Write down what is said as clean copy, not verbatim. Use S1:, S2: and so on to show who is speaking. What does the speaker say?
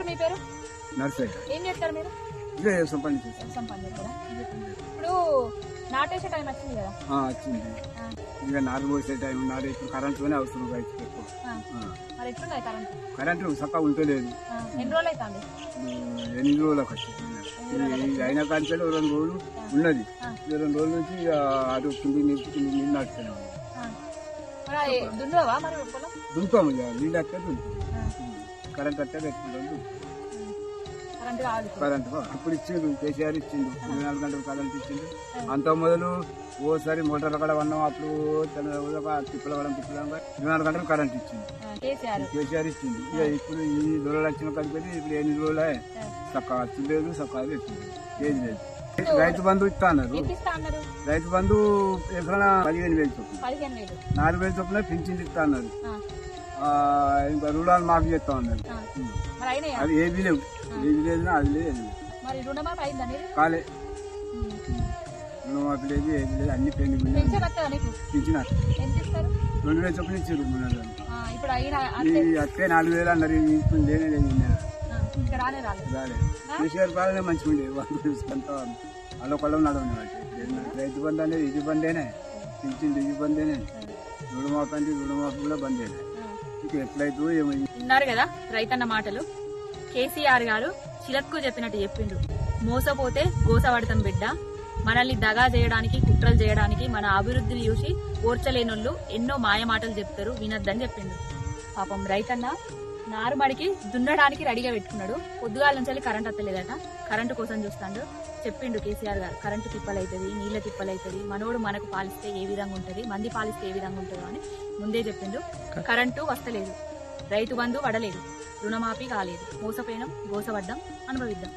S1: పేరు మీ పేరు?
S2: నర్సయ్య.
S1: ఏం చేస్తారు మీరు?
S2: ఇదే వ్యవసాయం పని చేస్తాం.
S1: వ్యవసాయం పని చేస్తారా? ఇప్పుడు నాటేసే టైం వచ్చింది కదా?
S2: వచ్చింది. ఇక నారు పోసే టైం నాడు ఇప్పుడు కరెంటునే అవసరం రైతుకి ఎక్కువ.
S1: మరి ఎట్లున్నది కరెంట్?
S2: కరెంటు చక్కగా ఉంటలేదు.
S1: ఎన్ని రోజులు అవుతుంది?
S2: 8 రోజులకు వచ్చింది. అయినా కానీ 2 రోజులు ఉన్నది. 2 రోజుల నుంచి అటు కింది నీళ్ళు నడుస్తూనే ఉంది.
S1: దున్నవా మరి పొలం?
S2: దుంపాము ఇక నీళ్ళు వస్తే దుంపాము. కరెంట్ వస్తే పెట్టుకుంటాం. కరెంట్ అప్పుడు ఇచ్చిండు, కేసీఆర్ ఇచ్చిండు. 24 గంటలు కరెంట్ ఇచ్చిండు. అంత మొదలు ఓసారి మోటార్లు కూడా ఉన్నాం. అప్పుడు తిప్పలవడం 24 గంటలు కరెంట్ ఇచ్చింది కేసీఆర్ ఇచ్చింది. ఇక ఇప్పుడు ఈ దూరాలు వచ్చిన కలిపి ఇప్పుడు 8 రోజులే చక్కగా వచ్చింది. చక్కగా పెట్టింది. ఏది లేదు. రైతు బంధు ఇస్తా అన్నారు. రైతు బంధు ఎకరా 15,000 చొప్పున 4,000 చొప్పున పింఛన్ ఇస్తా అన్నారు. ఇంకా రుణాలు మాఫీ చేస్తా ఉన్నారు. అది ఏది లేవు. ఏది లేదు, అది లేదు. కాలే రుణమాఫీ లేదు, ఏది లేదు. అన్ని పెండింగ్ పింఛన్ 2,000 చొప్పున ఇచ్చారు. అట్టే 4,000 అన్నారు. ఇప్పుడు లేనే లేదు. రాలేదు. కేసీఆర్ పాలనే మంచిగా ఉండేది. అల్లకొల్లం నడవని రైతు బంధు అనేది ఇది బందేనే. పింఛన్ ఇది బందేనే. రుణమాఫీ అంటే రుణమాఫీ కూడా బందేనే. ఇంకా ఎట్లయితే ఏమైంది
S1: విన్నారు కదా రైతన్న మాటలు. కేసీఆర్ గారు చిలక్కు చెప్పినట్టు చెప్పిండు. మోసపోతే గోసపడతాం బిడ్డ, మనల్ని దగా చేయడానికి కుట్రలు చేయడానికి మన అభివృద్ధిని చూసి ఓర్చలేనోళ్ళు ఎన్నో మాయ మాటలు చెప్తారు, వినొద్దని చెప్పిండు. పాపం రైతన్న నారుమడికి దున్నడానికి రెడీగా పెట్టుకున్నాడు. పొద్దుగాల నుంచి కరెంట్ వస్తలేదట. కరెంటు కోసం చూస్తాడు. చెప్పిండు కేసీఆర్ గారు, కరెంటు తిప్పలైతుంది, నీళ్ల తిప్పలైతుంది, మనోడు మనకు పాలిస్తే ఏ విధంగా ఉంటది, మంది పాలిస్తే ఏ విధంగా ఉంటుందో అని ముందే చెప్పిండు. కరెంటు వస్తలేదు, రైతు బంధు పడలేదు, రుణమాఫీ కాలేదు, మోసపోయినాం, గోసపడ్డాం, అనుభవిద్దాం.